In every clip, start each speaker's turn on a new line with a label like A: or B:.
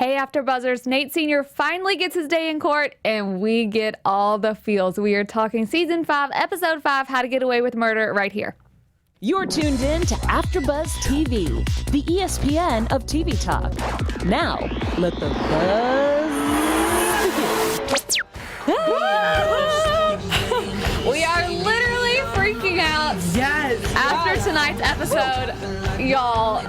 A: Hey, AfterBuzzers, Nate Sr. finally gets his day in court, and we get all the feels. We are talking Season 5, Episode 5, How to Get Away with Murder, right here.
B: You're tuned in to AfterBuzz TV, the ESPN of TV talk. Now, let the buzz begin.
A: We are literally freaking out.
C: Yes.
A: After tonight's episode, y'all.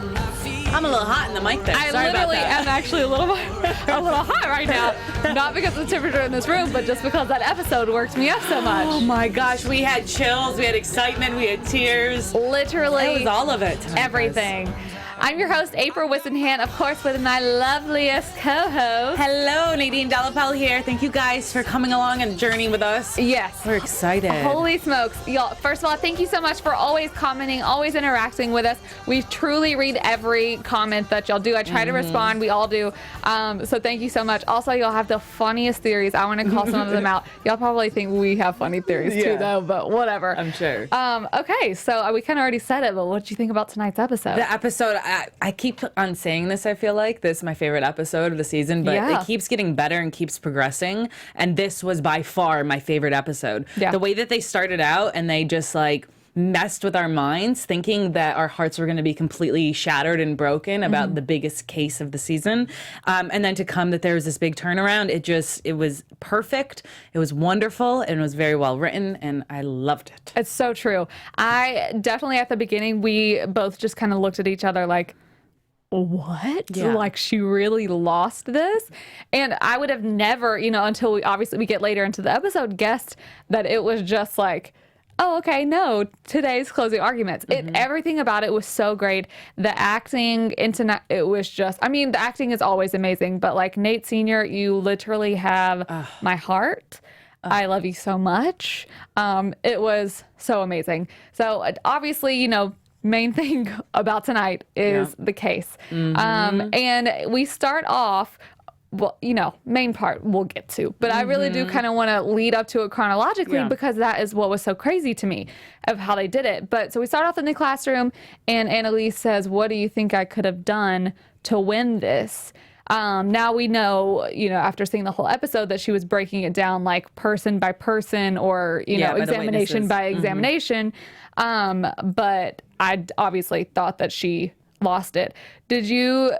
C: I'm a little hot in the mic there.
A: I
C: Sorry
A: literally
C: about that.
A: am actually a little hot right now. Not because of the temperature in this room, but just because that episode worked me up so much.
C: Oh my gosh, we had chills, we had excitement, we had tears.
A: Literally.
C: It was all of it.
A: Everything. I'm your host, April Whisenhant, of course, with my loveliest co-host.
C: Hello, Nadine, DellaPelle here. Thank you guys for coming along and journeying with us.
A: Yes.
C: We're excited.
A: Holy smokes. Y'all, first of all, thank you so much for always commenting, always interacting with us. We truly read every comment that y'all do. I try to respond. We all do. So thank you so much. Also, y'all have the funniest theories. I want to call some of them out. Y'all probably think we have funny theories too, though, but whatever.
C: I'm sure.
A: Okay, so we kind of already said it, but what did you think about tonight's episode?
C: The episode, I keep on saying this, I feel like. This is my favorite episode of the season, but
A: Yeah.
C: it keeps getting better and keeps progressing. And this was by far my favorite episode.
A: Yeah.
C: The way that they started out and they just like messed with our minds, thinking that our hearts were going to be completely shattered and broken about the biggest case of the season. And then to come that there was this big turnaround, it was perfect. It was wonderful and it was very well written and I loved it.
A: It's so true. I definitely, at the beginning, we both just kind of looked at each other like, what?
C: Yeah.
A: Like, she really lost this? And I would have never, until we get later into the episode, guessed that it was just like, oh, okay, no, today's closing arguments. Everything about it was so great. The acting, it was just, the acting is always amazing, but like Nate Sr., you literally have my heart. I love you so much. It was so amazing. So obviously, main thing about tonight is the case. And we start off, well, main part we'll get to, but I really do kind of want to lead up to it chronologically because that is what was so crazy to me of how they did it. But so we start off in the classroom and Annalise says, what do you think I could have done to win this? Now we know, after seeing the whole episode, that she was breaking it down like person by person or, examination by examination. But I obviously thought that she lost it. Did you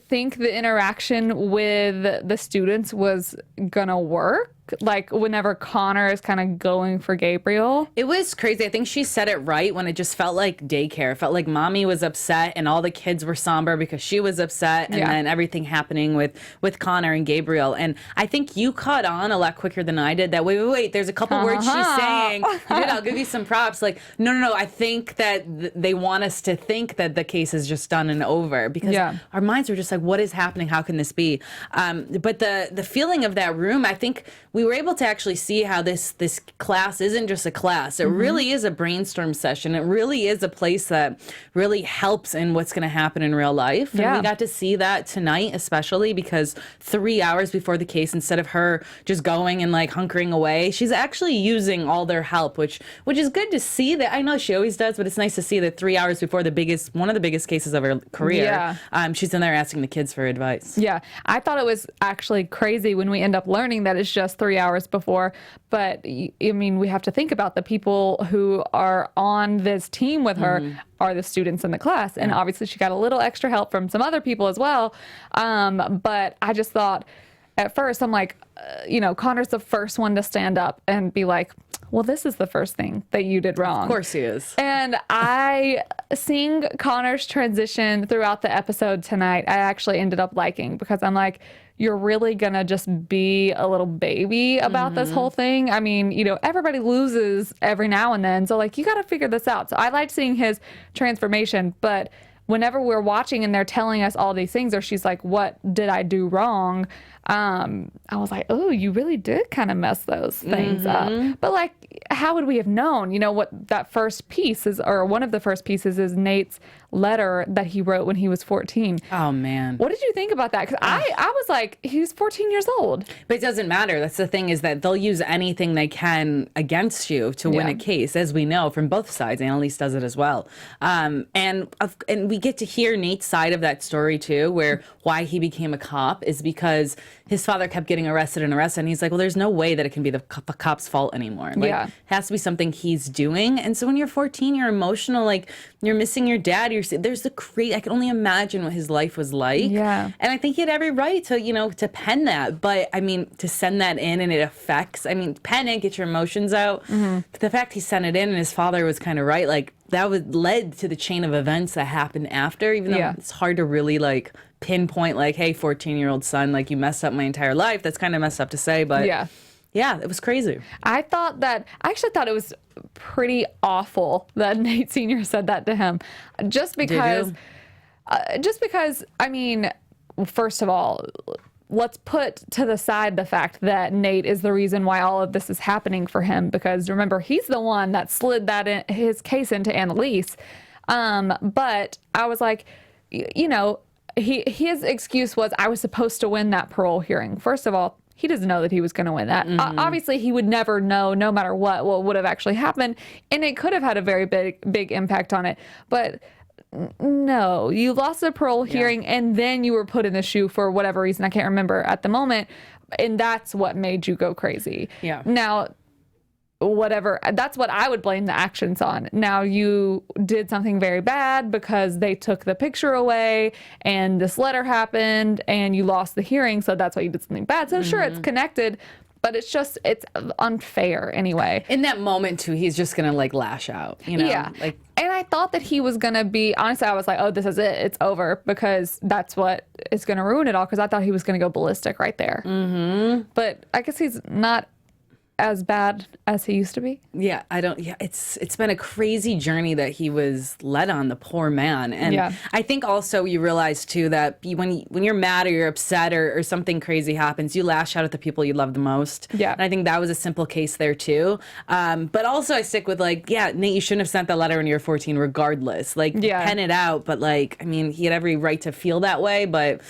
A: think the interaction with the students was gonna work? Like whenever Connor is kind of going for Gabriel?
C: It was crazy. I think she said it right when it just felt like daycare. It felt like mommy was upset and all the kids were somber because she was upset and then everything happening with Connor and Gabriel. And I think you caught on a lot quicker than I did that, wait, there's a couple words she's saying. You did, I'll give you some props. Like, no, I think that they want us to think that the case is just done and over because our minds were just like, what is happening? How can this be? But the feeling of that room, I think we were able to actually see how this class isn't just a class. It really is a brainstorm session. It really is a place that really helps in what's going to happen in real life. And we got to see that tonight, especially because 3 hours before the case, instead of her just going and like hunkering away, she's actually using all their help, which is good to see. That I know she always does, but it's nice to see that 3 hours before one of the biggest cases of her career, she's in there asking the kids for advice.
A: Yeah, I thought it was actually crazy when we end up learning that it's just 3 hours before. But we have to think about the people who are on this team with her are the students in the class. And obviously she got a little extra help from some other people as well. But I just thought at first, I'm like, Connor's the first one to stand up and be like, well, this is the first thing that you did wrong.
C: Of course he is.
A: And seeing Connor's transition throughout the episode tonight, I actually ended up liking because I'm like, you're really going to just be a little baby about this whole thing. Everybody loses every now and then. So, like, you got to figure this out. So I liked seeing his transformation. But whenever we're watching and they're telling us all these things, or she's like, what did I do wrong? I was like, oh, you really did kind of mess those things up. But like, how would we have known, what that first piece is, or one of the first pieces is Nate's letter that he wrote when he was 14.
C: Oh, man.
A: What did you think about that? Because I was like, he's 14 years old.
C: But it doesn't matter. That's the thing, is that they'll use anything they can against you to win a case, as we know from both sides. Annalise does it as well. And we get to hear Nate's side of that story too, where why he became a cop is because his father kept getting arrested, and he's like, well, there's no way that it can be the cop's fault anymore. Like, it has to be something he's doing. And so when you're 14, you're emotional, like you're missing your dad. I can only imagine what his life was like.
A: Yeah.
C: And I think he had every right to, to pen that. But I mean, to send that in and it affects, pen it, get your emotions out. But the fact he sent it in and his father was kind of right, like that led to the chain of events that happened after, even though it's hard to really like pinpoint like, hey, 14-year-old son, like you messed up my entire life. That's kind of messed up to say, but yeah, it was crazy.
A: I actually thought it was pretty awful that Nate Sr. said that to him. Just because, first of all, let's put to the side the fact that Nate is the reason why all of this is happening for him, because remember, he's the one that slid his case into Annalise. But I was like, his excuse was, I was supposed to win that parole hearing. First of all, he doesn't know that he was going to win that. Obviously, he would never know, no matter what would have actually happened. And it could have had a very big impact on it. But no, you lost the parole hearing and then you were put in the shoe for whatever reason. I can't remember at the moment. And that's what made you go crazy. Yeah. Now, that's what I would blame the actions on. Now, you did something very bad because they took the picture away and this letter happened and you lost the hearing. So that's why you did something bad. So sure, it's connected, but it's unfair anyway.
C: In that moment too, he's just going to like lash out,
A: Yeah. And I thought that he was going to be, honestly, I was like, oh, this is it. It's over, because that's what is going to ruin it all. Because I thought he was going to go ballistic right there. But I guess he's not as bad as he used to be.
C: Yeah, it's been a crazy journey that he was led on, the poor man. And I think also you realize too that when you're mad or you're upset or something crazy happens, you lash out at the people you love the most. Yeah. And I think that was a simple case there too. But also I stick with like, Nate, you shouldn't have sent that letter when you were 14 regardless. Like, pen it out. But like, he had every right to feel that way, but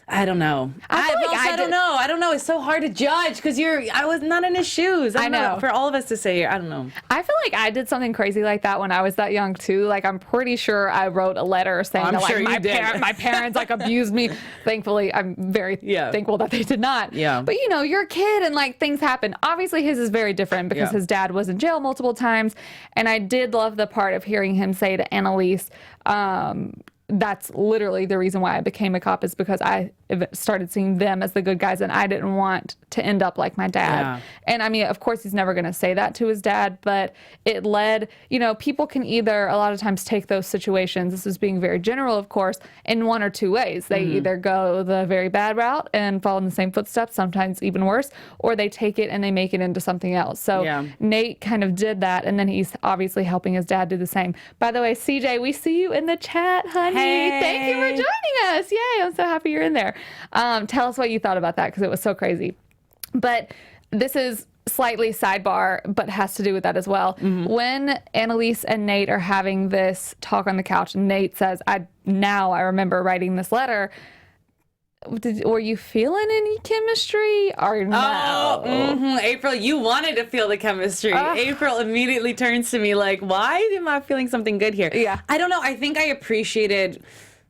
C: I don't know. I don't know. I don't know. It's so hard to judge because I was not in his shoes. I know. For all of us to say, I don't know.
A: I feel like I did something crazy like that when I was that young too. Like, I'm pretty sure I wrote a letter saying that like my parents like abused me. Thankfully, I'm very thankful that they did not. Yeah. But you're a kid and like things happen. Obviously, his is very different because his dad was in jail multiple times, and I did love the part of hearing him say to Annalise, that's literally the reason why I became a cop, is because I started seeing them as the good guys and I didn't want to end up like my dad. And of course he's never going to say that to his dad, but it led, people can either a lot of times take those situations, this is being very general of course, in one or two ways. They either go the very bad route and follow in the same footsteps, sometimes even worse, or they take it and they make it into something else. So Nate kind of did that, and then he's obviously helping his dad do the same. By the way, CJ, we see you in the chat, honey. Hey. Thank you for joining us. Yay, I'm so happy you're in there. Tell us what you thought about that, because it was so crazy. But this is slightly sidebar, but has to do with that as well. When Annalise and Nate are having this talk on the couch, and Nate says, I remember writing this letter. Were you feeling any chemistry or no?
C: April, you wanted to feel the chemistry. April immediately turns to me like, why am I feeling something good here? Yeah. I don't know. I think I appreciated,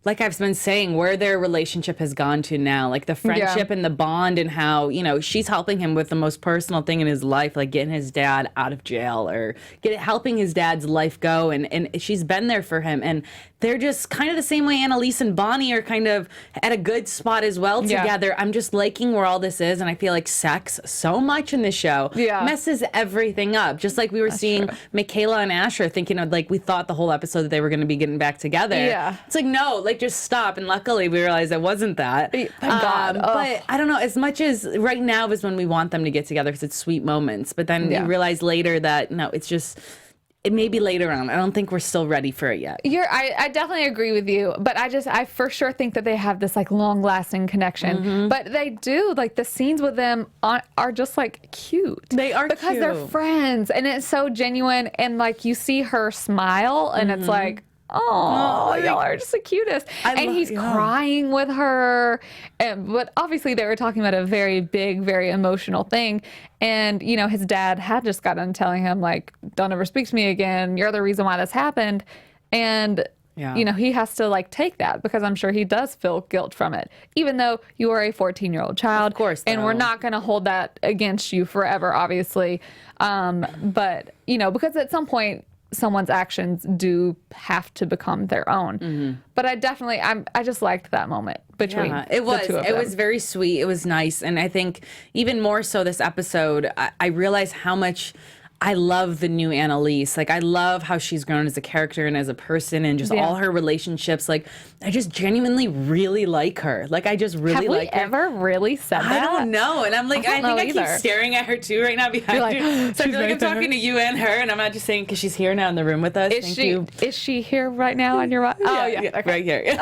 C: like I've been saying, where their relationship has gone to now, like the friendship and the bond, and how, she's helping him with the most personal thing in his life, like getting his dad out of jail or helping his dad's life go. And she's been there for him. And they're just kind of the same way Annalise and Bonnie are kind of at a good spot as well together. I'm just liking where all this is. And I feel like sex so much in this show messes everything up. Just like we were seeing Michaela and Asher thinking of, like, we thought the whole episode that they were going to be getting back together. Yeah. It's like, no, like, just stop. And luckily we realized it wasn't that. Thank God. But I don't know, as much as right now is when we want them to get together because it's sweet moments. But then you realize later that, no, it's just... It may be later on. I don't think we're still ready for it yet.
A: I definitely agree with you, but I for sure think that they have this like long lasting connection. But they do, like, the scenes with them are just like cute.
C: They are
A: because
C: cute.
A: They're friends, and it's so genuine. And like you see her smile, and it's like, oh, y'all are just the cutest. And he's crying with her. But obviously they were talking about a very big, very emotional thing. And, his dad had just gotten telling him, like, don't ever speak to me again. You're the reason why this happened. And
C: Yeah.
A: you know, he has to like take that because I'm sure he does feel guilt from it, even though you are a 14-year-old child.
C: Of course,
A: and we're not going to hold that against you forever, obviously. But, you know, because at some point, someone's actions do have to become their own. But I definitely, I just liked that moment between
C: it was
A: the two of
C: it
A: them.
C: was very sweet. It was nice, and I think even more so this episode, I realized how much I love the new Annalise. Like, I love how she's grown as a character and as a person, and just all her relationships. Like, I just genuinely really like her. Like, I just really like her.
A: Have we ever really said that?
C: I don't know. And I'm like, I think I keep staring at her too right now behind you. So I feel like I'm talking to you and her, and I'm not just saying because she's here now in the room with us. Thank you.
A: Is she here right now on your right? Oh, yeah. Okay.
C: Right here.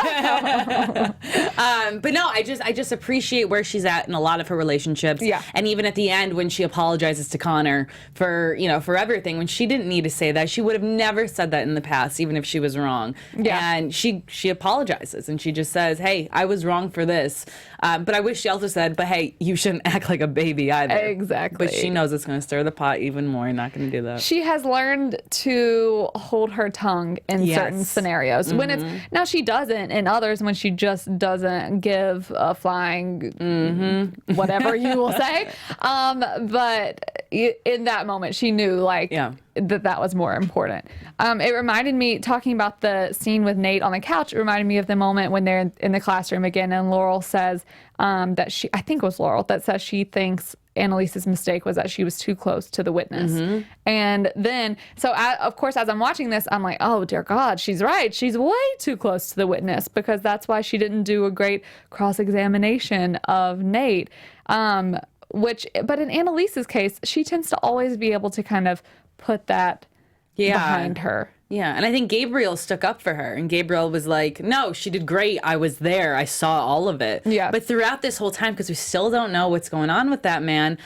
C: But no, I just appreciate where she's at in a lot of her relationships.
A: Yeah.
C: And even at the end when she apologizes to Connor for, you know, for everything, when she didn't need to say that, she would have never said that in the past, even if she was wrong.
A: Yeah.
C: And she apologizes and she just says, hey, I was wrong for this. But I wish she also said, but hey, you shouldn't act like a baby either.
A: Exactly.
C: But she knows it's going to stir the pot even more. Not going to do that.
A: She has learned to hold her tongue in certain scenarios. When it's now she doesn't in others, when she just doesn't give a flying whatever you will say. But in that moment, she knew like that was more important. It reminded me, talking about the scene with Nate on the couch, it reminded me of the moment when they're in the classroom again, and Laurel says that I think it was Laurel that says she thinks Annalise's mistake was that she was too close to the witness. And then, of course, as I'm watching this, I'm like, oh, dear God, she's right. She's way too close to the witness, because that's why she didn't do a great cross-examination of Nate. But in Annalise's case, she tends to always be able to kind of put that behind her.
C: Yeah, and I think Gabriel stuck up for her, and Gabriel was like, no, she did great. I was there. I saw all of it.
A: Yeah.
C: But throughout this whole time, because we still don't know what's going on with that man,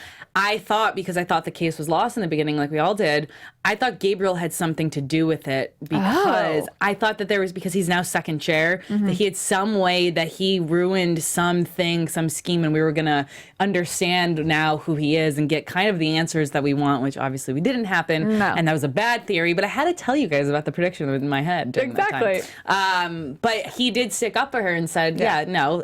C: because I thought the case was lost in the beginning, like we all did, I thought Gabriel had something to do with it, because I thought that because he's now second chair, that he had some way that he ruined something, some scheme, and we were going to understand now who he is and get kind of the answers that we want, which obviously we didn't happen.
A: No.
C: And that was a bad theory, but I had to tell you guys about the prediction in my head during that time. But he did stick up for her and said, no,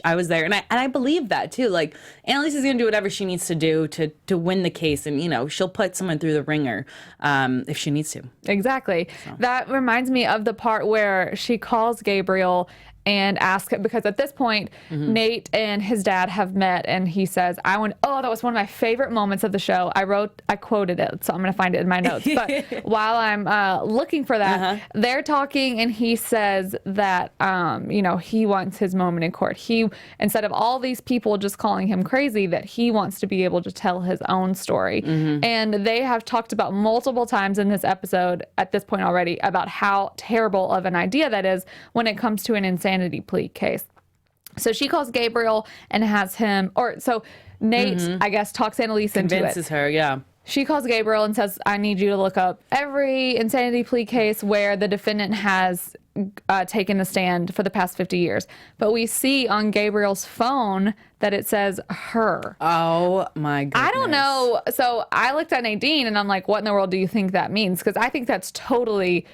C: I was there. And I believe that too. Like, Annalise is going to do whatever she needs to do to win the case, and, you know, she'll put someone through the ringer if she needs to.
A: Exactly. So. That reminds me of the part where she calls Gabriel and asks, because at this point, Nate and his dad have met, and he says, that was one of my favorite moments of the show. I quoted it, so I'm going to find it in my notes. But while I'm looking for that, they're talking, and he says that, you know, he wants his moment in court. Instead of all these people just calling him crazy, that he wants to be able to tell his own story. And they have talked about multiple times in this episode at this point already about how terrible of an idea that is when it comes to an insanity plea case. So she calls Gabriel and has him, Nate, I guess, talks Annalise into it.
C: Convinces her, yeah.
A: She calls Gabriel and says, I need you to look up every insanity plea case where the defendant has taken the stand for the past 50 years. But we see on Gabriel's phone that it says her.
C: Oh, my goodness.
A: I don't know. So I looked at Nadine and I'm like, what in the world do you think that means? Because I think that's totally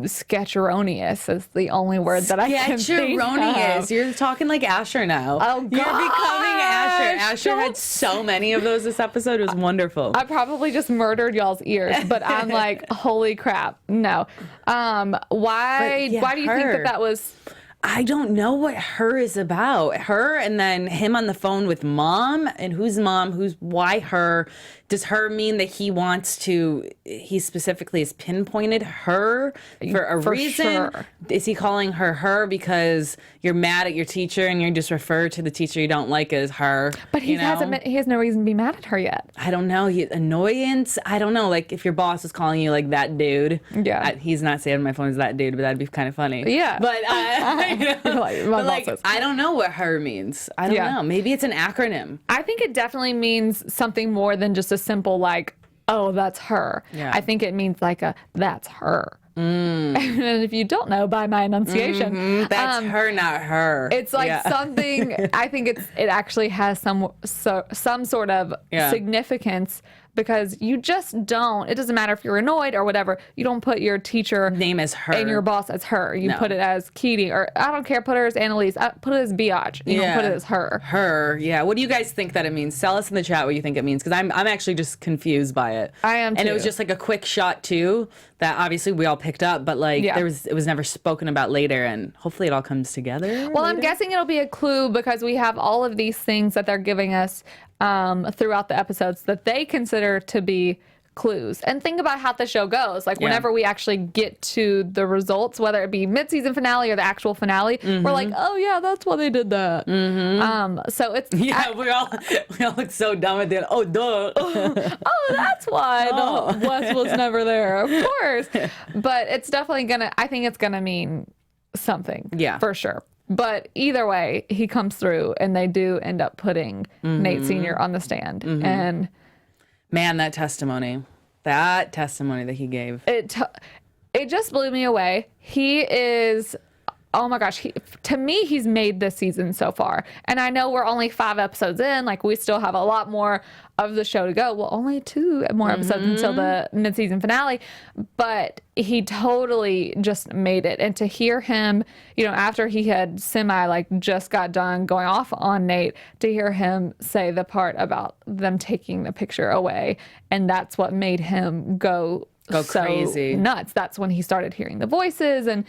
A: sketcheronious is the only word that I can think of.
C: You're talking like Asher now.
A: Oh, God.
C: You're becoming Asher. Asher had so many of those this episode. It was wonderful.
A: I probably just murdered y'all's ears, but I'm like, holy crap. No. Why do you think that was...
C: I don't know what her is about. Her, and then him on the phone with mom, and who's mom, why her. Does her mean that he specifically has pinpointed her for a reason? Sure. Is he calling her because you're mad at your teacher and you just refer to the teacher you don't like as her?
A: But he has no reason to be mad at her yet.
C: I don't know. Annoyance? I don't know. Like, if your boss is calling you like that dude. Yeah. He's not saying on my phone is that dude, but that'd be kind of funny.
A: Yeah.
C: But, I don't know what her means. I don't know. Maybe it's an acronym.
A: I think it definitely means something more than just a simple like, oh, that's her. Yeah. I think it means like that's her. And if you don't know by my enunciation,
C: that's her, not her.
A: It's like something. I think it actually has some sort of significance because you just don't, it doesn't matter if you're annoyed or whatever, you don't put your teacher
C: name as her
A: and your boss as her. You put it as Keating, or I don't care, put her as Annalise, put it as Biatch. You don't put it as her.
C: Her, yeah. What do you guys think that it means? Tell us in the chat what you think it means, because I'm actually just confused by it.
A: I am too.
C: And it was just like a quick shot too that obviously we all picked up, but like it was never spoken about later, and hopefully it all comes together.
A: Well,
C: later.
A: I'm guessing it'll be a clue because we have all of these things that they're giving us throughout the episodes that they consider to be clues. And think about how the show goes. Like whenever we actually get to the results, whether it be mid-season finale or the actual finale, we're like, oh yeah, that's why they did that. So it's
C: we all look so dumb at the end. Oh duh.
A: oh, that's why the Wes was never there. Of course. But it's definitely I think it's gonna mean something. Yeah. For sure. But either way, he comes through and they do end up putting Nate Sr. on the stand. And
C: man, that testimony that he gave.
A: It just blew me away. He is, oh my gosh, to me, he's made this season so far. And I know we're only 5 episodes in. Like, we still have a lot more of the show to go. Well, only 2 more episodes until the mid-season finale. But he totally just made it. And to hear him, you know, after he had just got done going off on Nate, to hear him say the part about them taking the picture away. And that's what made him go so
C: crazy,
A: nuts. That's when he started hearing the voices and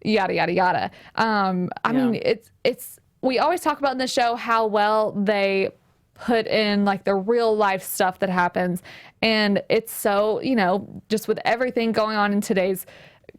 A: yada, yada, yada. I mean, it's we always talk about in the show how well they put in like the real life stuff that happens. And it's so, you know, just with everything going on in today's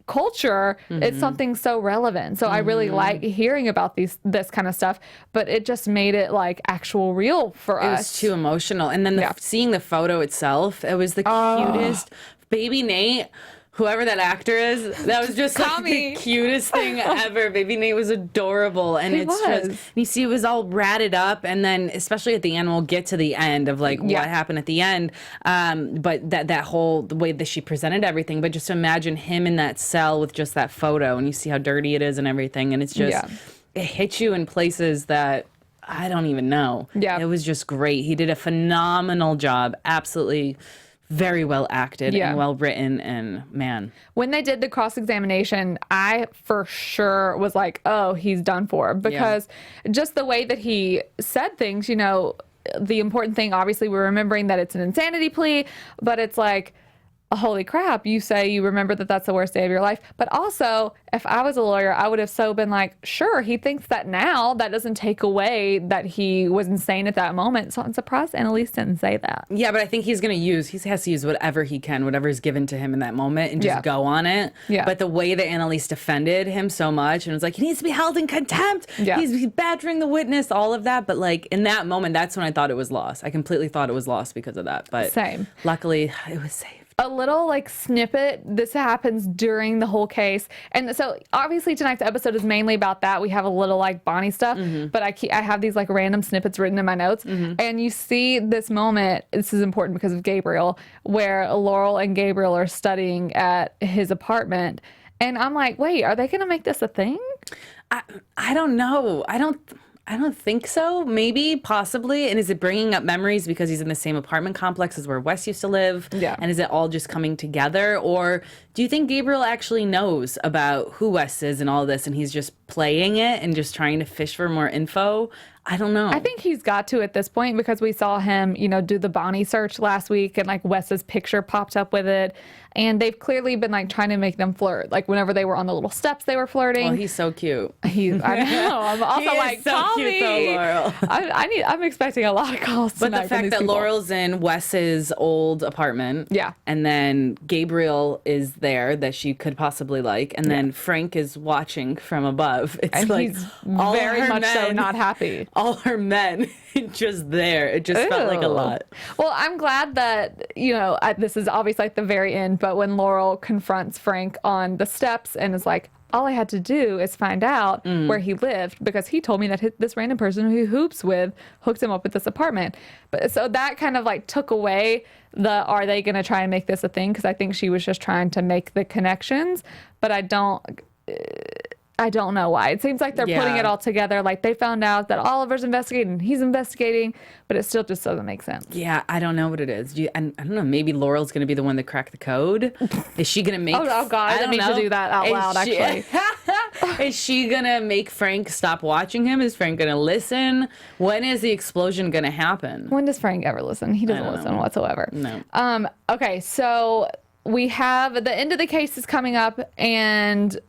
A: culture, it's something so relevant. So I really like hearing about this kind of stuff, but it just made it like actual real for us.
C: It was too emotional. And then seeing the photo itself, it was the cutest. Baby Nate, whoever that actor is, that was just like the cutest thing ever. Baby Nate was adorable. And just, you see, it was all ratted up. And then, especially at the end, we'll get to the end of like what happened at the end. But that whole, the way that she presented everything, but just imagine him in that cell with just that photo, and you see how dirty it is and everything. And it's just, it hits you in places that I don't even know. Yeah. It was just great. He did a phenomenal job. Absolutely. Very well acted and well written, and man.
A: When they did the cross-examination, I for sure was like, oh, he's done for. Because just the way that he said things, you know, the important thing, obviously, we're remembering that it's an insanity plea, but it's like, holy crap, you say you remember that that's the worst day of your life. But also, if I was a lawyer, I would have so been like, sure, he thinks that now. That doesn't take away that he was insane at that moment. So I'm surprised Annalise didn't say that.
C: Yeah, but I think he has to use whatever he can, whatever is given to him in that moment, and just go on it. Yeah. But the way that Annalise defended him so much, and was like, he needs to be held in contempt. Yeah. He's badgering the witness, all of that. But like in that moment, that's when I thought it was lost. I completely thought it was lost because of that. But luckily, it was safe.
A: A little like snippet, this happens during the whole case. And so obviously tonight's episode is mainly about that. We have a little like Bonnie stuff, but I have these like random snippets written in my notes. And you see this moment, this is important because of Gabriel, where Laurel and Gabriel are studying at his apartment. And I'm like, wait, are they going to make this a thing?
C: I don't know. I don't think so. Maybe, possibly. And is it bringing up memories because he's in the same apartment complex as where Wes used to live? Yeah. And is it all just coming together? Or do you think Gabriel actually knows about who Wes is and all this, and he's just playing it and just trying to fish for more info? I don't know.
A: I think he's got to at this point, because we saw him, you know, do the Bonnie search last week, and like Wes's picture popped up with it. And they've clearly been like trying to make them flirt. Like whenever they were on the little steps, they were flirting.
C: Well, he's so cute.
A: I know. I'm also like,
C: so
A: call
C: cute
A: me.
C: though, Laurel.
A: I'm expecting a lot of calls tonight.
C: But the fact that
A: people.
C: Laurel's in Wes's old apartment.
A: Yeah.
C: And then Gabriel is there that she could possibly like. And then Frank is watching from above. It's
A: and
C: like
A: he's very much so not happy.
C: All her men just there. It just felt like a lot.
A: Well, I'm glad that, you know, this is obviously at the very end, but when Laurel confronts Frank on the steps and is like, all I had to do is find out where he lived, because he told me that this random person who he hoops with hooked him up with this apartment. But so that kind of like took away are they going to try and make this a thing? Because I think she was just trying to make the connections, but I I don't know why. It seems like they're putting it all together. Like they found out that Oliver's investigating and he's investigating, but it still just doesn't make sense.
C: Yeah, I don't know what it is. I don't know. Maybe Laurel's going to be the one to crack the code. Is she going to make...
A: Oh, God. I didn't mean to do that out loud, actually.
C: Is she going to make Frank stop watching him? Is Frank going to listen? When is the explosion going to happen?
A: When does Frank ever listen? He doesn't listen whatsoever.
C: No.
A: Okay, so we have the end of the case is coming up, and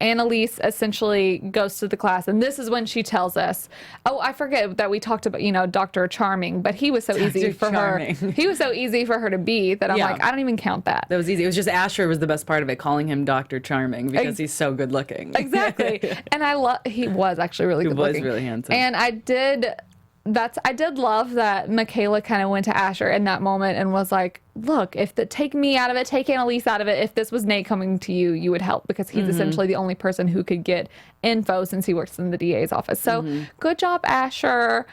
A: Annalise essentially goes to the class, and this is when she tells us, oh, I forget that we talked about, Dr. Charming, but he was so easy for her. He was so easy for her to be that I'm like, I don't even count that.
C: That was easy. It was just Asher was the best part of it, calling him Dr. Charming because he's so good looking.
A: Exactly. And he was actually really good looking.
C: He was really handsome.
A: And I did love that Michaela kind of went to Asher in that moment and was like, look, take me out of it, take Annalise out of it. If this was Nate coming to you, you would help, because he's essentially the only person who could get info since he works in the DA's office. So good job, Asher.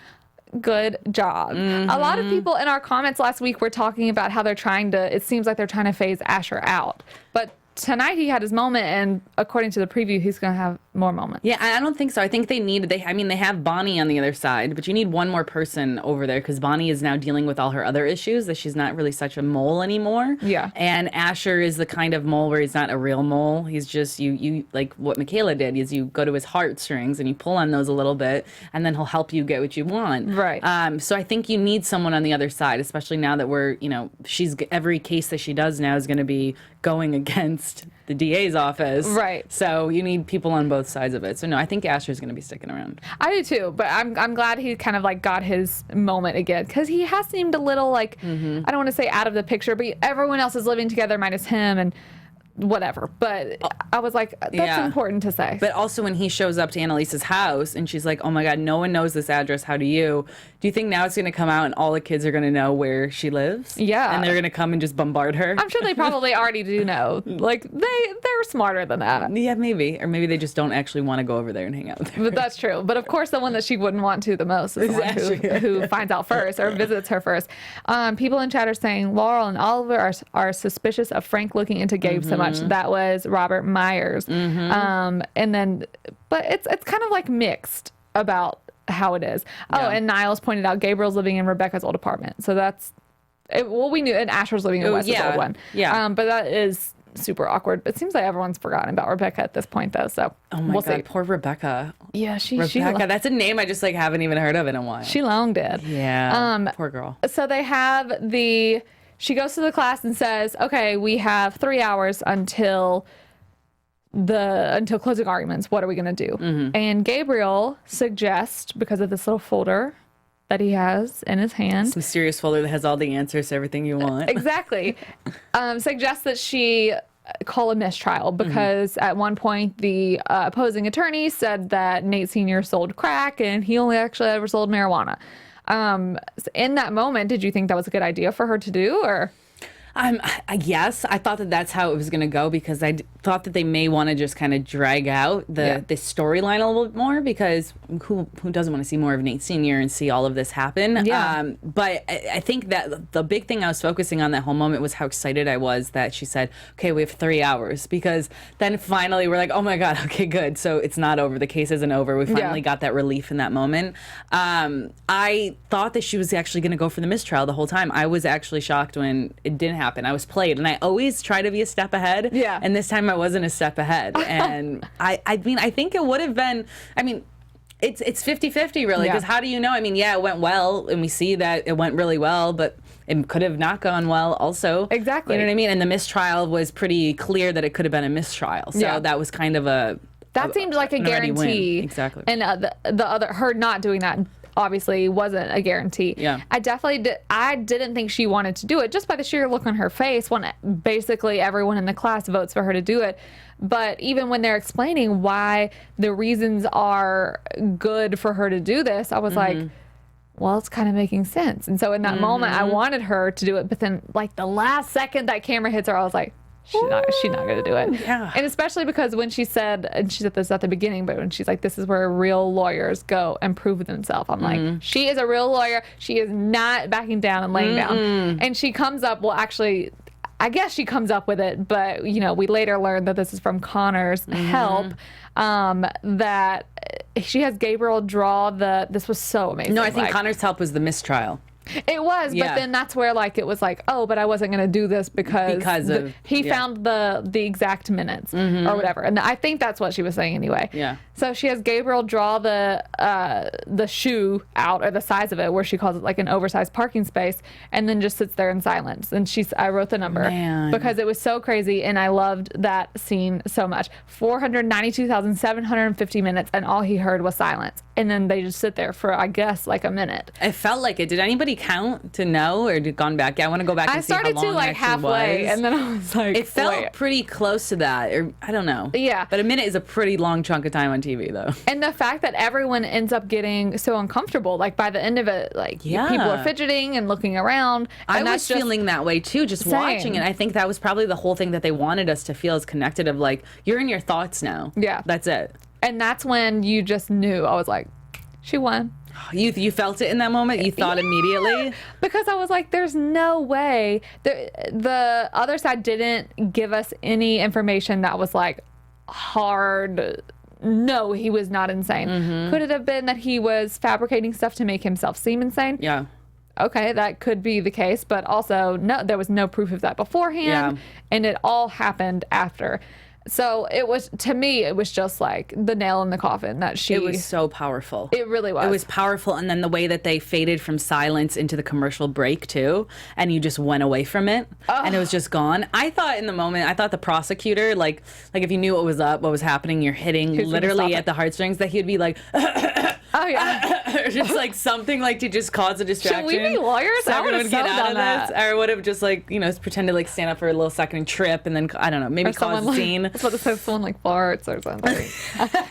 A: Good job. A lot of people in our comments last week were talking about how it seems like they're trying to phase Asher out. But tonight he had his moment, and according to the preview, he's going to have more moments.
C: Yeah, I don't think so. I think they have Bonnie on the other side, but you need one more person over there because Bonnie is now dealing with all her other issues, that she's not really such a mole anymore.
A: Yeah.
C: And Asher is the kind of mole where he's not a real mole. He's just, you like what Michaela did, is you go to his heartstrings and you pull on those a little bit, and then he'll help you get what you want.
A: Right.
C: So I think you need someone on the other side, especially now that every case that she does now is going to be going against the DA's office.
A: Right.
C: So you need people on both sides of it. So no, I think Asher's going to be sticking around.
A: I do too, but I'm glad he kind of like got his moment again, because he has seemed a little like, I don't want to say out of the picture, but everyone else is living together minus him and whatever. But I was like, that's important to say.
C: But also when he shows up to Annalise's house and she's like, oh my God, no one knows this address. How do you? Do you think now it's going to come out and all the kids are going to know where she lives?
A: Yeah.
C: And they're going to come and just bombard her?
A: I'm sure they probably already do know. Like, they're smarter than that.
C: Yeah, maybe. Or maybe they just don't actually want to go over there and hang out there.
A: But that's true. But of course, the one that she wouldn't want to the most is the one who finds out first or visits her first. People in chat are saying Laurel and Oliver are suspicious of Frank looking into Gabe so much. That was Robert Myers. And then, but it's kind of like mixed about how it is. Oh, and Niles pointed out Gabriel's living in Rebecca's old apartment. So that's, we knew, and Asher's living in Wes's old one.
C: Yeah.
A: But that is super awkward. But it seems like everyone's forgotten about Rebecca at this point, though. So
C: oh my God,
A: see.
C: poor Rebecca.
A: Yeah,
C: Rebecca, that's a name I just like haven't even heard of in a while.
A: She long did.
C: Yeah. Poor girl.
A: So they have she goes to the class and says, okay, we have 3 hours until closing arguments. What are we going to do? And Gabriel suggests, because of this little folder that he has in his hand.
C: This mysterious folder that has all the answers to everything you want.
A: Exactly. Suggests that she call a mistrial, because at one point the opposing attorney said that Nate Sr. sold crack and he only actually ever sold marijuana. In that moment, did you think that was a good idea for her to do, or?
C: Yes, I thought that that's how it was going to go, because I thought that they may want to just kind of drag out the storyline a little bit more, because who doesn't want to see more of Nate Sr. and see all of this happen?
A: Yeah.
C: But I think that the big thing I was focusing on that whole moment was how excited I was that she said, okay, we have 3 hours, because then finally we're like, oh my God, okay, good. So it's not over. The case isn't over. We finally got that relief in that moment. I thought that she was actually going to go for the mistrial the whole time. I was actually shocked when it didn't happen. I was played, and I always try to be a step ahead.
A: Yeah.
C: And this time I wasn't a step ahead. And I mean, I think it would have been, I mean, it's 50-50 really, because how do you know? I mean, yeah, it went well, and we see that it went really well, but it could have not gone well also.
A: Exactly.
C: You know what I mean? And the mistrial was pretty clear that it could have been a mistrial. So that was kind of
A: that seemed like a guarantee.
C: Exactly.
A: And the other, her not doing that obviously wasn't a guarantee.
C: Yeah.
A: I didn't think she wanted to do it, just by the sheer look on her face when basically everyone in the class votes for her to do it. But even when they're explaining why the reasons are good for her to do this, I was like, well, it's kind of making sense. And so in that moment, I wanted her to do it. But then, like, the last second that camera hits her, I was like, she's not going to do it.
C: Yeah.
A: And especially because when she said, and she said this at the beginning, but when she's like, this is where real lawyers go and prove themselves. I'm like, she is a real lawyer. She is not backing down and laying down. And she comes up, well, actually, I guess she comes up with it, but we later learned that this is from Connor's help. That she has Gabriel draw this was so amazing.
C: No, I think Connor's help was the mistrial.
A: It was, but then that's where it was like, oh, but I wasn't going to do this because he found the exact minutes or whatever. And I think that's what she was saying anyway.
C: Yeah.
A: So she has Gabriel draw the shoe out, or the size of it, where she calls it like an oversized parking space, and then just sits there in silence. And I wrote the number because it was so crazy, and I loved that scene so much. 492,750 minutes, and all he heard was silence. And then they just sit there for, I guess, like a minute.
C: It felt like it. Did anybody count to know, or had it gone back? Yeah, I want to go back and see how long it actually was. I started to
A: halfway, and then I was like,
C: it felt pretty close to that, or I don't know.
A: Yeah.
C: But a minute is a pretty long chunk of time on TV, though.
A: And the fact that everyone ends up getting so uncomfortable, like by the end of it, people are fidgeting and looking around. And
C: I was feeling that way too, just watching it. I think that was probably the whole thing that they wanted us to feel as connected of, like, you're in your thoughts now.
A: Yeah.
C: That's it.
A: And that's when you just knew. I was like, she won.
C: You felt it in that moment? You thought immediately?
A: Because I was like, there's no way. The other side didn't give us any information that was like hard. No, he was not insane. Could it have been that he was fabricating stuff to make himself seem insane?
C: Yeah.
A: Okay, that could be the case, but also no, there was no proof of that beforehand, and it all happened after. So it was, to me, it was just like the nail in the coffin that she...
C: It was so powerful.
A: It really was.
C: It was powerful. And then the way that they faded from silence into the commercial break, too, and you just went away from it, and it was just gone. I thought in the moment, I thought the prosecutor, like if you knew what was up, what was happening, you're hitting literally at the heartstrings, that he'd be like...
A: Oh, yeah.
C: Just like something like to just cause a distraction.
A: Should we be lawyers? I would have
C: get out of this. Or would have just pretend to like stand up for a little second and trip, and then, I don't know, maybe cause a scene.
A: I was about to say someone like farts or something.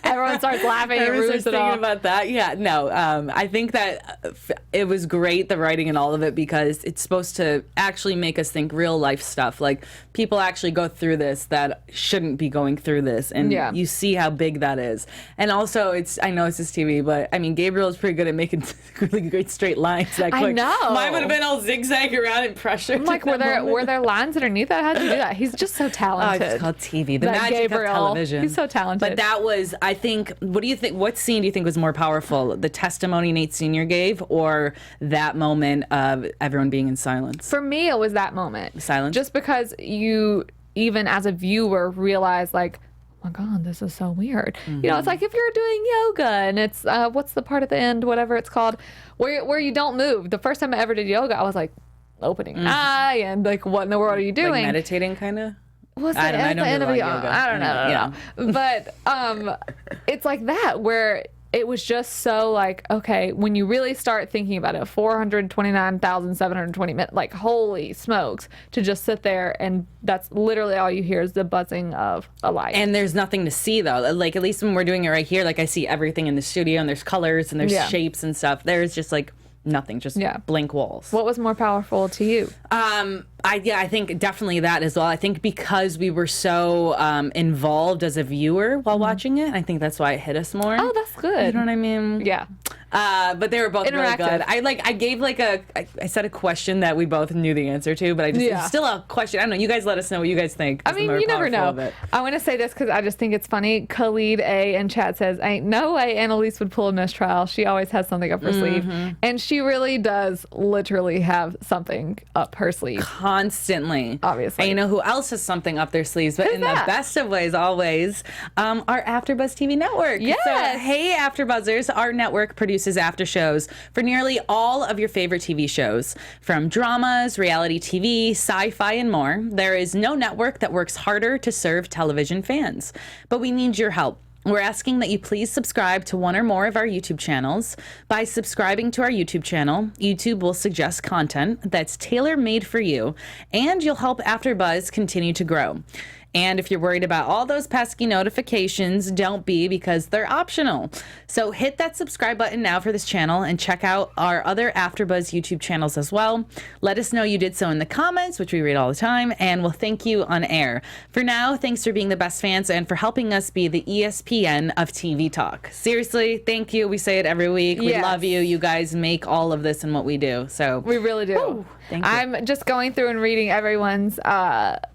A: Everyone starts laughing and ruins it all.
C: Thinking about that. Yeah, no. I think that it was great, the writing and all of it, because it's supposed to actually make us think real life stuff. Like, people actually go through this that shouldn't be going through this, and you see how big that is. And also, I know it's just TV, but I mean, Gabriel is pretty good at making really great straight lines that quick.
A: I know.
C: Mine would have been all zigzag around and pressure.
A: I'm like, were there lines underneath that? How'd you do that? He's just so talented.
C: It's called TV. The magic of television.
A: He's so talented.
C: But that was, I think, what do you think? What scene do you think was more powerful? The testimony Nate Sr. gave, or that moment of everyone being in silence?
A: For me, it was that moment.
C: Silence?
A: Just because you, even as a viewer, realize, like, oh my God, this is so weird. It's like if you're doing yoga and it's, what's the part at the end, whatever it's called, where you don't move. The first time I ever did yoga, I was like, opening an eye and like, what in the world are you doing?
C: Like meditating, kind of?
A: What's that at the end of yoga? I don't know. But it's like that, where it was just so like, okay, when you really start thinking about it, 429,720 minutes, like, holy smokes, to just sit there and that's literally all you hear is the buzzing of a light.
C: And there's nothing to see, though. Like, at least when we're doing it right here, like, I see everything in the studio, and there's colors and there's shapes and stuff. There's just like nothing, just blank walls.
A: What was more powerful to you?
C: I think definitely that as well. I think because we were so involved as a viewer while watching it, I think that's why it hit us more.
A: Oh, that's good.
C: You know what I mean?
A: Yeah.
C: But they were both really good. I gave I said a question that we both knew the answer to, but it's still a question. I don't know. You guys let us know what you guys think.
A: I mean, you never know. I want to say this because I just think it's funny. Khalid A in chat says, ain't no way Annalise would pull a mistrial. She always has something up her sleeve. And she really does literally have something up her sleeve.
C: Constantly.
A: Obviously.
C: And you know who else has something up their sleeves? But in the best of ways, always, our AfterBuzz TV network.
A: Yes.
C: So, hey, AfterBuzzers, our network produces after shows for nearly all of your favorite TV shows. From dramas, reality TV, sci-fi, and more, there is no network that works harder to serve television fans. But we need your help. We're asking that you please subscribe to one or more of our YouTube channels. By subscribing to our YouTube channel, YouTube will suggest content that's tailor-made for you, and you'll help AfterBuzz continue to grow. And if you're worried about all those pesky notifications, don't be, because they're optional. So hit that subscribe button now for this channel and check out our other AfterBuzz YouTube channels as well. Let us know you did so in the comments, which we read all the time, and we'll thank you on air. For now, thanks for being the best fans and for helping us be the ESPN of TV talk. Seriously, thank you. We say it every week. We love you. You guys make all of this and what we do. So
A: we really do.
C: Woo, thank you.
A: I'm just going through and reading everyone's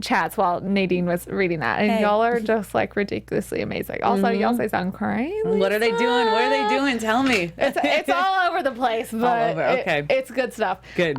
A: chats while Nadine was reading that, and y'all are just like ridiculously amazing. Also, y'all say sound crazy.
C: What are they doing? What are they doing? Tell me.
A: It's all over the place, but
C: all over. Okay.
A: It's good stuff.
C: Good.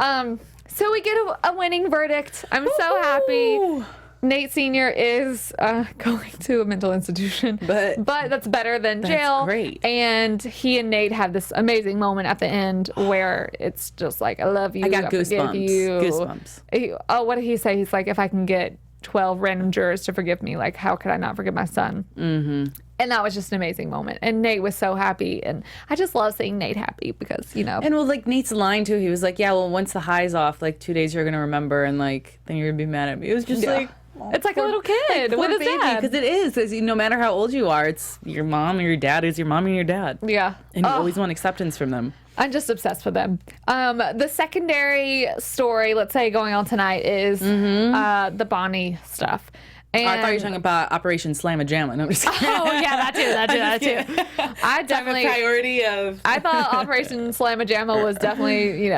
A: So we get a winning verdict. I'm so happy. Nate Sr. is going to a mental institution, but that's better than jail.
C: Great.
A: And he and Nate have this amazing moment at the end where it's just like, I love you.
C: I got goosebumps.
A: Goosebumps. What did he say? He's like, if I can get 12 random jurors to forgive me, like, how could I not forgive my son? Mm-hmm. And that was just an amazing moment. And Nate was so happy. And I just love seeing Nate happy because, you know.
C: And well, like Nate's line too, he was like, yeah, well, once the high's off, like 2 days you're going to remember, and like, then you're going to be mad at me. It was just like,
A: it's like a little kid with his dad.
C: Because it is. Because no matter how old you are, it's your mom or your dad is your mom and your dad.
A: Yeah.
C: And you always want acceptance from them.
A: I'm just obsessed with them. The secondary story, let's say, going on tonight is the Bonnie stuff. And
C: I thought you were talking about Operation Slam Jama. No, I'm just kidding.
A: Oh, yeah, that too. I definitely
C: priority of.
A: I thought Operation Slam Jama was definitely,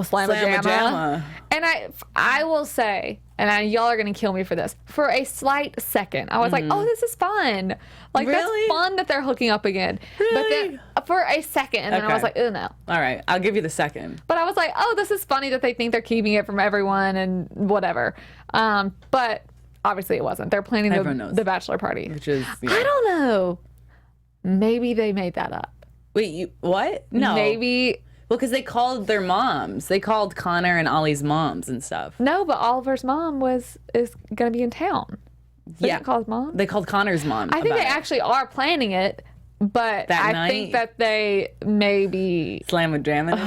A: Slam Jama. And I will say, and y'all are gonna kill me for this, for a slight second, I was like, oh, this is fun. Like,
C: really?
A: That's fun that they're hooking up again.
C: Really?
A: But then for a second, and then I was like, oh no.
C: All right, I'll give you the second.
A: But I was like, oh, this is funny that they think they're keeping it from everyone and whatever. But obviously it wasn't. They're planning the bachelor party.
C: Which is,
A: I don't know. Maybe they made that up.
C: Wait, what? No.
A: Maybe.
C: Well, because they called their moms. They called Connor and Ollie's moms and stuff.
A: No, but Oliver's mom is going to be in town. So
C: yeah.
A: They called mom?
C: They called Connor's mom.
A: I think they actually are planning it. But I think that they maybe
C: slam-a-jamming,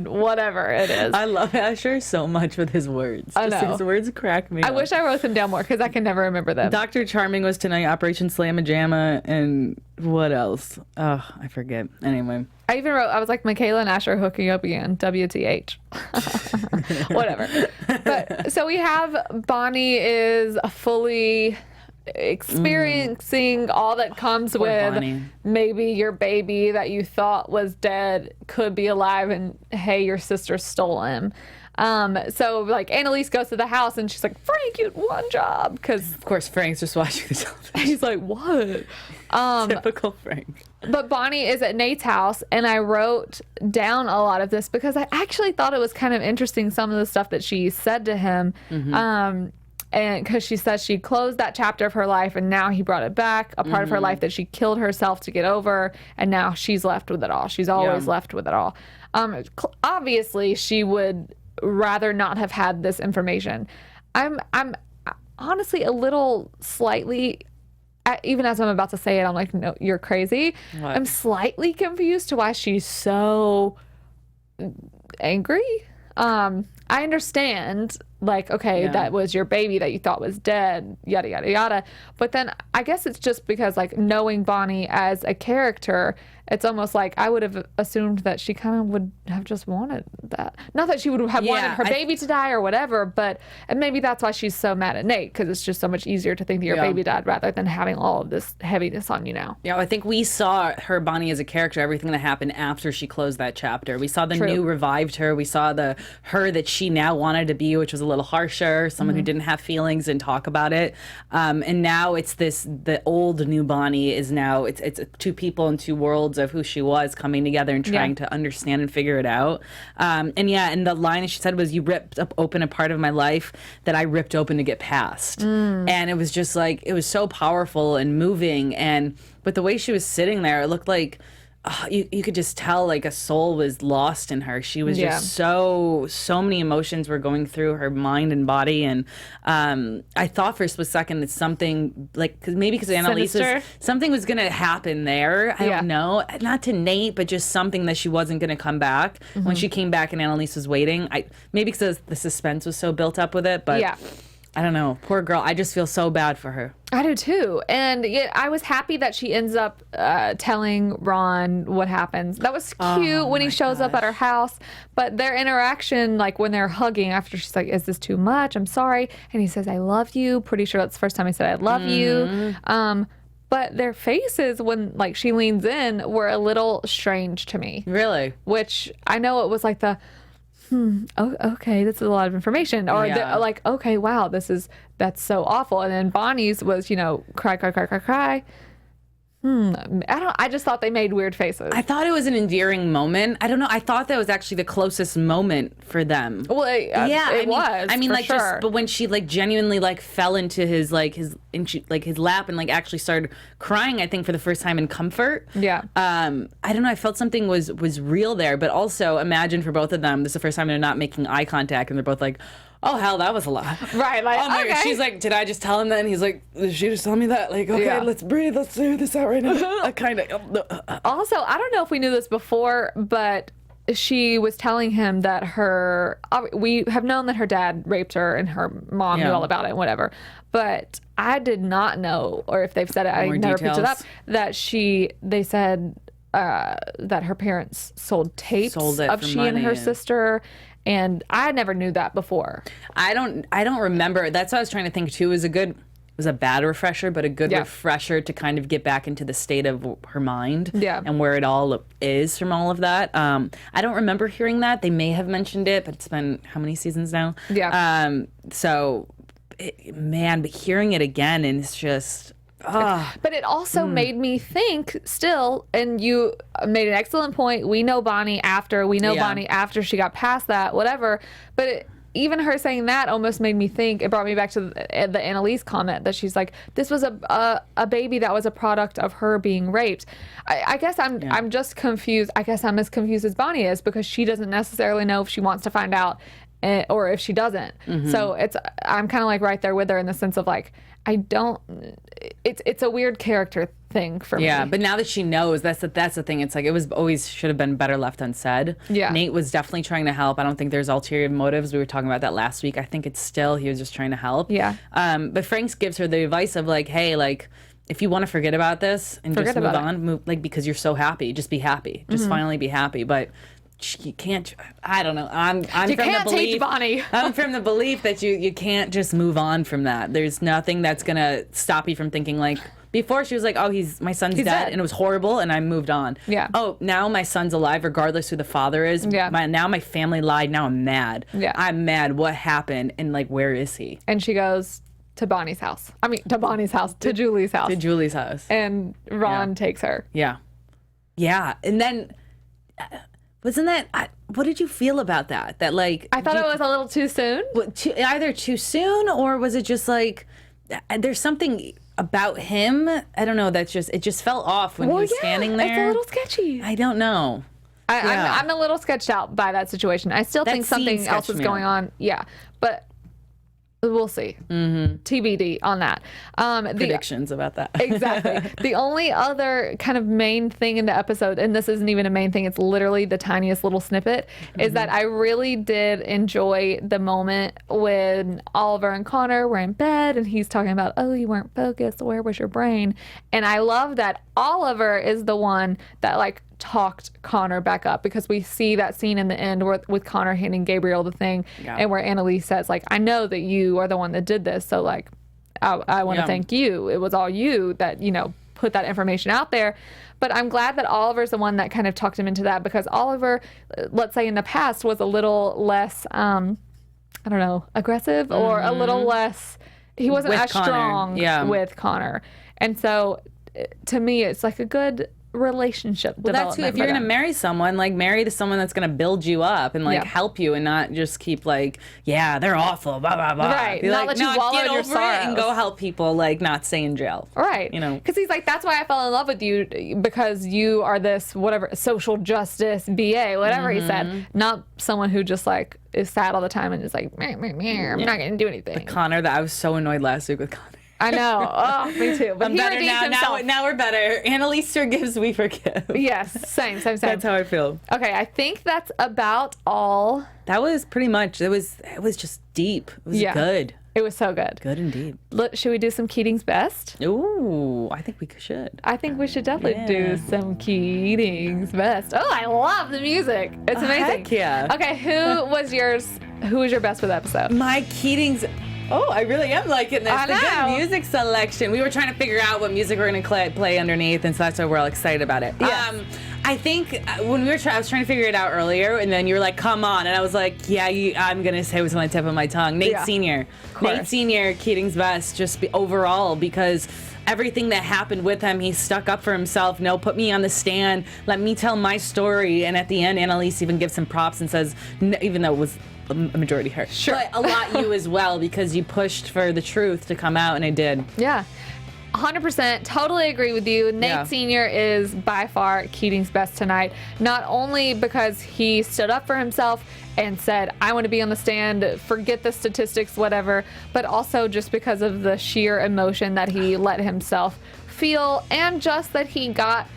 A: whatever it is.
C: I love Asher so much with his words.
A: I know.
C: His words crack me up.
A: I wish I wrote them down more because I can never remember them.
C: Dr. Charming was tonight, Operation Slam-a-Jamma, and what else? Oh, I forget. Anyway.
A: I even wrote, I was like, Michaela and Asher hooking up again. WTH. Whatever. But so we have Bonnie is fully experiencing all that comes with
C: Bonnie.
A: Maybe your baby that you thought was dead could be alive, and hey, your sister stole him. So like Annalise goes to the house and she's like, Frank, you had one job, because
C: of course Frank's just watching the television.
A: He's like, what?
C: Typical Frank.
A: But Bonnie is at Nate's house, and I wrote down a lot of this because I actually thought it was kind of interesting, some of the stuff that she said to him. And because she says she closed that chapter of her life, and now he brought it back, a part of her life that she killed herself to get over, and now she's left with it all. She's always left with it all. Obviously, she would rather not have had this information. I'm honestly a little slightly, even as I'm about to say it, I'm like, no, you're crazy. What? I'm slightly confused to why she's so angry. I understand, like, okay, that was your baby that you thought was dead, yada, yada, yada. But then I guess it's just because, like, knowing Bonnie as a character, it's almost like I would have assumed that she kind of would have just wanted that. Not that she would have wanted her baby to die or whatever, but and maybe that's why she's so mad at Nate, because it's just so much easier to think that your baby died rather than having all of this heaviness on you now.
C: Yeah, I think we saw her, Bonnie, as a character, everything that happened after she closed that chapter. We saw the new revived her. We saw the her that she now wanted to be, which was a little harsher, someone who didn't have feelings and talk about it. And now it's the old new Bonnie is now, it's two people in two worlds of who she was coming together and trying to understand and figure it out. And the line that she said was, you ripped open a part of my life that I ripped open to get past. And it was just like, it was so powerful and moving. But the way she was sitting there, it looked like, you could just tell like a soul was lost in her. She was just so many emotions were going through her mind and body. And I thought for a split second it's something like, because Annalise something was going to happen there. I don't know. Not to Nate, but just something that she wasn't going to come back. When she came back and Annalise was waiting, maybe because the suspense was so built up with it. But I don't know. Poor girl. I just feel so bad for her.
A: I do too. And I was happy that she ends up telling Ron what happens. That was cute when he shows up at her house. But their interaction, like when they're hugging after she's like, is this too much? I'm sorry. And he says, I love you. Pretty sure that's the first time he said, I love you. But their faces when like she leans in were a little strange to me.
C: Really?
A: Which I know it was like the, oh, okay, this is a lot of information. Or like, okay, wow, that's so awful. And then Bonnie's was, cry, cry, cry, cry, cry. I just thought they made weird faces.
C: I thought it was an endearing moment. I don't know. I thought that was actually the closest moment for them.
A: Well, it was.
C: I mean, like,
A: sure.
C: but when she like genuinely like fell into his his lap and like actually started crying, I think for the first time in comfort.
A: Yeah.
C: I don't know. I felt something was real there, but also imagine for both of them, this is the first time they're not making eye contact, and they're both like, oh, hell, that was a lot.
A: Right, like,
C: oh my
A: okay.
C: God. She's like, did I just tell him that? And he's like, did she just tell me that? Like, okay, let's breathe. Let's do this out right now. I kind of.
A: Also, I don't know if we knew this before, but she was telling him that we have known that her dad raped her and her mom knew all about it and whatever. But I did not know, or if they've said it, I never picked it up, that they said that her parents sold tapes of she and her sister. And I never knew that before.
C: I don't remember. That's what I was trying to think too. It was a bad refresher, but a good refresher to kind of get back into the state of her mind and where it all is from all of that. I don't remember hearing that. They may have mentioned it, but it's been how many seasons now?
A: Yeah.
C: But hearing it again, and it's just.
A: But it also made me think still, and you made an excellent point. We know Bonnie after she got past that, whatever. But even her saying that almost made me think, it brought me back to the Annalise comment that she's like, this was a baby that was a product of her being raped. I guess I'm just confused. I guess I'm as confused as Bonnie is, because she doesn't necessarily know if she wants to find out or if she doesn't. So I'm kind of like right there with her in the sense of like, it's a weird character thing for me.
C: Yeah, but now that she knows, that's the thing. It's like it was always should have been better left unsaid.
A: Yeah.
C: Nate was definitely trying to help. I don't think there's ulterior motives. We were talking about that last week. I think it's still he was just trying to help.
A: Yeah.
C: But Franks gives her the advice of like, hey, like if you want to forget about this and just move on, because you're so happy, just be happy. Just finally be happy. But you can't. I don't know. I'm
A: you
C: from
A: can't
C: the belief.
A: teach Bonnie.
C: I'm from the belief that you can't just move on from that. There's nothing that's gonna stop you from thinking like. Before she was like, oh, my son's dead, and it was horrible, and I moved on.
A: Yeah.
C: Oh, now my son's alive, regardless who the father is.
A: Yeah.
C: Now my family lied. Now I'm mad.
A: Yeah.
C: I'm mad. What happened? And like, where is he?
A: And she goes to Bonnie's house. To Julie's house.
C: To Julie's house.
A: And Ron takes her.
C: Yeah. Yeah. And then. Wasn't that? What did you feel about that? That like
A: I thought it was a little too soon.
C: Either too soon, or was it just like there's something about him? I don't know. It just fell off when he was standing there.
A: It's a little sketchy.
C: I don't know.
A: I'm a little sketched out by that situation. I still think something else is going on. Yeah, but. We'll see. TBD on that.
C: Predictions about that.
A: Exactly. The only other kind of main thing in the episode, and this isn't even a main thing, it's literally the tiniest little snippet, is that I really did enjoy the moment when Oliver and Connor were in bed and he's talking about, oh, you weren't focused. Where was your brain? And I love that Oliver is the one that like talked Connor back up, because we see that scene in the end with Connor handing Gabriel the thing and where Annalise says like, I know that you are the one that did this, so like I want to thank you. It was all you that put that information out there. But I'm glad that Oliver's the one that kind of talked him into that, because Oliver, let's say in the past, was a little less aggressive or a little less, he wasn't as strong with Connor. And so to me it's like a good relationship development.
C: That's who, if you're going to marry someone, like marry someone that's going to build you up and like help you, and not just keep like, yeah, they're awful, blah, blah, blah.
A: Right.
C: Be
A: not
C: like,
A: let you wallow in your sorrows.
C: And go help people, like not stay in jail.
A: Right. Because he's like, that's why I fell in love with you, because you are this, whatever, social justice BA, whatever he said. Not someone who just like is sad all the time and is like, I'm not going to do anything.
C: But Connor, that I was so annoyed last week with Connor.
A: I know. Oh, me too. But
C: I'm better now. Now we're better. Annalise forgives, we forgive.
A: Yes, same.
C: That's how I feel.
A: Okay, I think that's about all.
C: That was pretty much. It was just deep. It was good.
A: It was so good.
C: Good indeed.
A: Should we do some Keating's best?
C: Ooh, I think we should.
A: I think we should definitely do some Keating's best. Oh, I love the music. It's amazing.
C: Heck yeah.
A: Okay, who was your best for the episode?
C: My Keating's. Oh, I really am liking this.
A: I
C: The
A: know.
C: good music selection. We were trying to figure out what music we're going to play underneath, and so that's why we're all excited about it.
A: Yes.
C: I think when I was trying to figure it out earlier, and then you were like, come on. And I was like, yeah, I'm going to say it was on the tip of my tongue. Nate Sr. Nate Sr., Keating's best, just overall, because everything that happened with him, he stuck up for himself. No, put me on the stand. Let me tell my story. And at the end, Annalise even gives him props and says, even though it was a majority her.
A: Sure.
C: But a lot you as well, because you pushed for the truth to come out, and I did.
A: Yeah. 100%. Totally agree with you. Nate Sr. is by far Keating's best tonight. Not only because he stood up for himself and said, I want to be on the stand, forget the statistics, whatever, but also just because of the sheer emotion that he let himself feel, and just that he got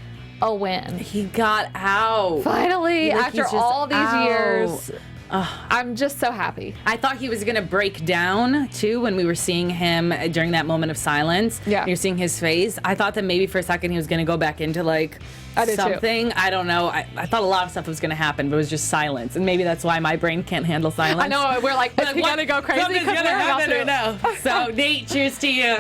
A: a win.
C: He got out.
A: Finally,
C: Like,
A: after
C: he's just
A: all these
C: out.
A: years. I'm just so happy.
C: I thought he was going to break down, too, when we were seeing him during that moment of silence.
A: Yeah.
C: You're seeing his face. I thought that maybe for a second he was going to go back into, like,
A: I did
C: something. Too. I don't know. I thought a lot of stuff was going to happen, but it was just silence. And maybe that's why my brain can't handle silence.
A: I know. We're like, is he going to go crazy?
C: Something's going to happen right now. So, Nate, cheers to you.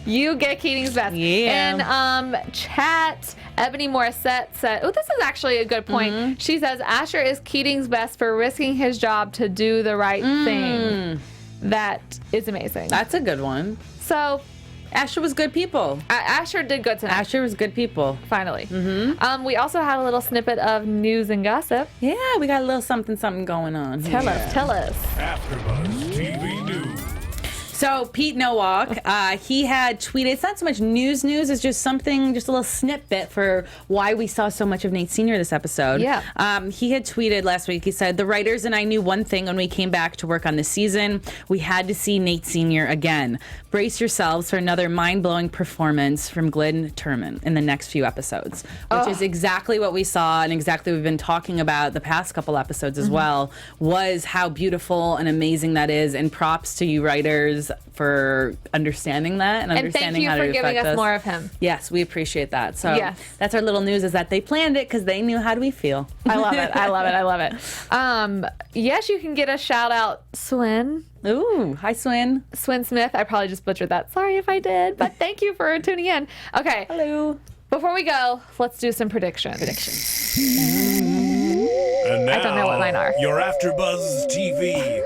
A: You get Keating's best.
C: Yeah.
A: And chat, Ebony Morissette said, oh, this is actually a good point.
C: Mm-hmm.
A: She says, Asher is Keating's best for risking his job to do the right thing. That is amazing.
C: That's a good one.
A: So,
C: Asher was good people.
A: Asher did good tonight.
C: Asher was good people.
A: Finally. We also had a little snippet of news and gossip.
C: Yeah, we got a little something going on.
A: Tell us.
D: AfterBuzz TV News.
C: So Pete Nowak, he had tweeted, it's not so much news, it's just a little snippet for why we saw so much of Nate Sr. this episode.
A: Yeah.
C: He had tweeted last week, he said, the writers and I knew one thing when we came back to work on this season. We had to see Nate Sr. again. Brace yourselves for another mind-blowing performance from Glenn Turman in the next few episodes, which is exactly what we saw and exactly what we've been talking about the past couple episodes as well, was how beautiful and amazing that is. And props to you writers for understanding that and understanding how to
A: And thank you for
C: affect
A: giving us
C: us
A: more of him.
C: Yes, we appreciate that. So
A: Yes.
C: that's our little news, is that they planned it because they knew how do we feel.
A: I love it. I love it. Yes, you can get a shout out, Swin.
C: Ooh, hi, Swin.
A: Swin Smith. I probably just butchered that. Sorry if I did, but thank you for tuning in. Okay.
C: Hello.
A: Before we go, let's do some predictions.
D: And now,
A: I don't know what mine are.
D: Your AfterBuzz TV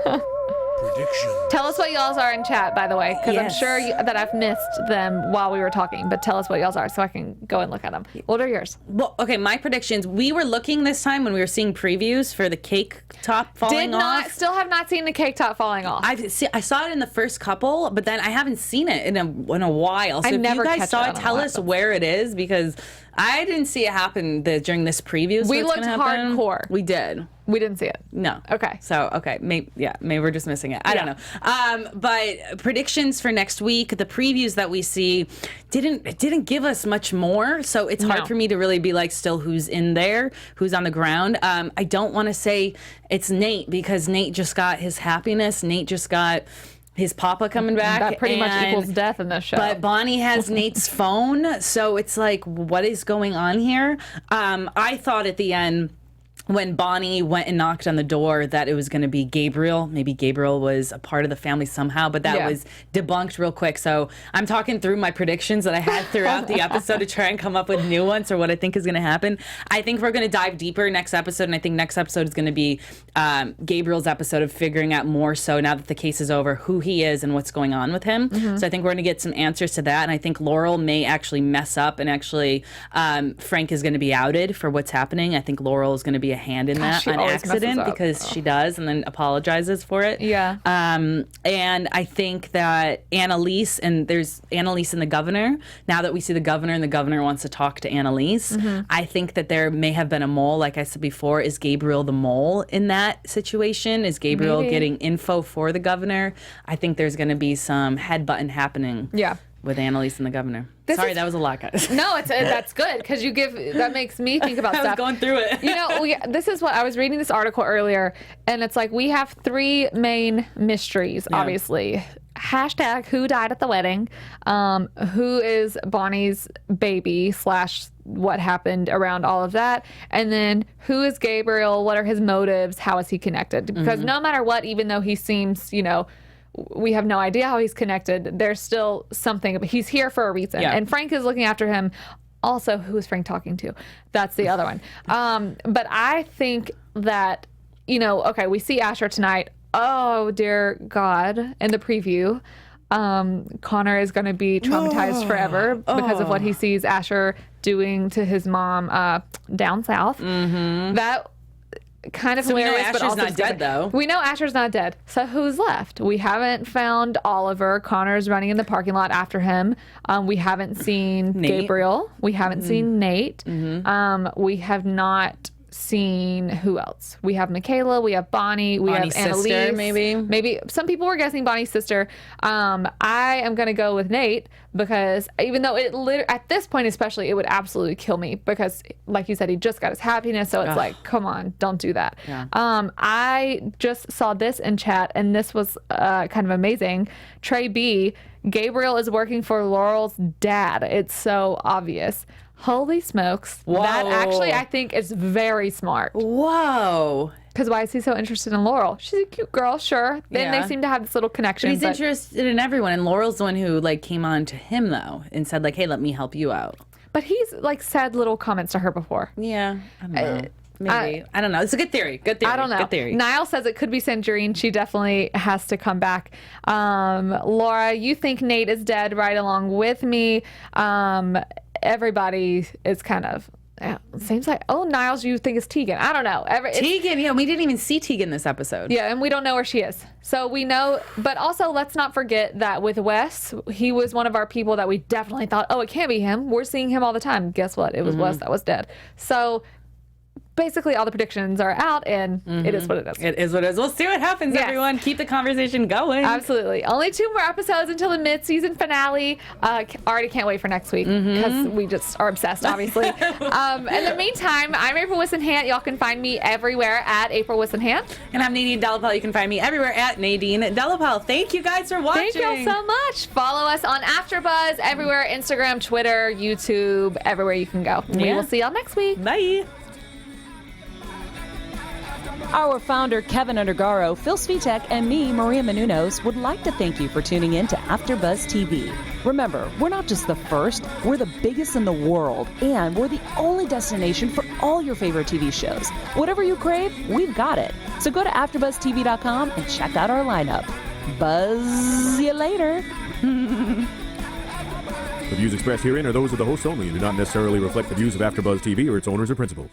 D: predictions.
A: Tell us what y'all's are in chat, by the way, because I'm
C: Yes.
A: sure that I've missed them while we were talking, but tell us what y'all's are so I can go and look at them. What are yours?
C: Well, okay, my predictions. We were looking this time when we were seeing previews for the cake top falling off.
A: Still have not seen the cake top falling off.
C: I saw it in the first couple, but then I haven't seen it in a while. So
A: I
C: if
A: never
C: you
A: catch
C: guys saw
A: it
C: it,
A: on
C: tell
A: what
C: us
A: happens.
C: where it is, because I didn't see it happen during this preview. So
A: We
C: it's
A: looked
C: gonna happen.
A: hardcore.
C: We did.
A: We didn't see it.
C: No.
A: Okay.
C: So, okay. Maybe we're just missing it. I don't know. But predictions for next week, the previews that we see didn't give us much more. So it's hard
A: No.
C: for me to really be like still who's in there, who's on the ground. I don't want to say it's Nate, because Nate just got his happiness. Nate just got his papa coming back.
A: That pretty much
C: and-
A: equals death in this show.
C: But Bonnie has Nate's phone, so it's like, what is going on here? I thought at the end, when Bonnie went and knocked on the door, that it was going to be Gabriel. Maybe Gabriel was a part of the family somehow, but that was debunked real quick. So I'm talking through my predictions that I had throughout the episode to try and come up with new ones or what I think is going to happen. I think we're going to dive deeper next episode, and I think next episode is going to be Gabriel's episode of figuring out more so, now that the case is over, who he is and what's going on with him. So I think we're going to get some answers to that, and I think Laurel may actually mess up, and actually Frank is going to be outed for what's happening. I think Laurel is going to be a hand in that
A: she
C: on
A: always
C: accident,
A: messes up.
C: because she does and then apologizes for it.
A: Yeah.
C: And I think that Annalise and the governor, now that we see the governor and the governor wants to talk to Annalise, I think that there may have been a mole. Like I said before, is Gabriel the mole in that situation? Is Gabriel
A: Maybe.
C: getting info for the governor? I think there's going to be some headbutting happening.
A: Yeah.
C: With Annalise and the governor. Sorry, that was a lot, guys.
A: No, that's good, because that makes me think about
C: I was
A: stuff.
C: going through it.
A: You know, this is what I was reading this article earlier, and it's like we have three main mysteries, obviously. hashtag who died at the wedding, who is Bonnie's baby / what happened around all of that, and then who is Gabriel, what are his motives, how is he connected? Because no matter what, even though he seems, we have no idea how he's connected, there's still something. He's here for a reason. And Frank is looking after him. Also, who is Frank talking to? That's the other one. But I think that, okay, we see Asher tonight. Oh, dear God. In the preview, Connor is going to be traumatized forever because of what he sees Asher doing to his mom down south. That kind of hilarious.
C: We know Asher's not dead, though.
A: We know Asher's not dead. So who's left? We haven't found Oliver. Connor's running in the parking lot after him. We haven't seen
C: Nate.
A: Gabriel. We haven't seen Nate. We have not seen who else? We have Michaela, we have Bonnie, we
C: Bonnie's
A: have Annalise.
C: sister,
A: Maybe some people were guessing Bonnie's sister. I am going to go with Nate because even though at this point especially, it would absolutely kill me because like you said, he just got his happiness. So it's like, come on, don't do that.
C: Yeah.
A: I just saw this in chat and this was kind of amazing. Trey B, Gabriel is working for Laurel's dad. It's so obvious. Holy smokes.
C: Whoa.
A: That actually, I think, is very smart.
C: Whoa.
A: Because why is he so interested in Laurel? She's a cute girl, sure. Then they seem to have this little connection.
C: But he's interested in everyone. And Laurel's the one who came on to him, though, and said, hey, let me help you out.
A: But he's said little comments to her before.
C: Yeah. I don't know. Maybe. I don't know. It's a good theory. Good theory.
A: I don't know.
C: Good theory.
A: Niall says it could be Centurine. She definitely has to come back. Laura, you think Nate is dead right along with me. Everybody is kind of, seems like, Niles, you think it's Tegan. I don't know.
C: Tegan, yeah, we didn't even see Tegan this episode.
A: Yeah, and we don't know where she is. So we know, but also let's not forget that with Wes, he was one of our people that we definitely thought, it can't be him. We're seeing him all the time. Guess what? It was Wes that was dead. So basically all the predictions are out and it is what it is.
C: It is what it is. We'll see what happens, everyone. Keep the conversation going.
A: Absolutely. Only 2 more episodes until the mid-season finale. Already can't wait for next week because we just are obsessed, obviously. In the meantime, I'm April Whisenhant. Y'all can find me everywhere at April Whisenhant.
C: And I'm Nadine DellaPelle. You can find me everywhere at Nadine DellaPelle. Thank you guys for watching.
A: Thank y'all so much. Follow us on AfterBuzz everywhere, Instagram, Twitter, YouTube, everywhere you can go. We will see y'all next week.
C: Bye.
B: Our founder, Kevin Undergaro, Phil Svitek, and me, Maria Menounos, would like to thank you for tuning in to AfterBuzz TV. Remember, we're not just the first, we're the biggest in the world, and we're the only destination for all your favorite TV shows. Whatever you crave, we've got it. So go to AfterBuzzTV.com and check out our lineup. Buzz you later.
E: The views expressed herein are those of the hosts only and do not necessarily reflect the views of AfterBuzz TV or its owners or principals.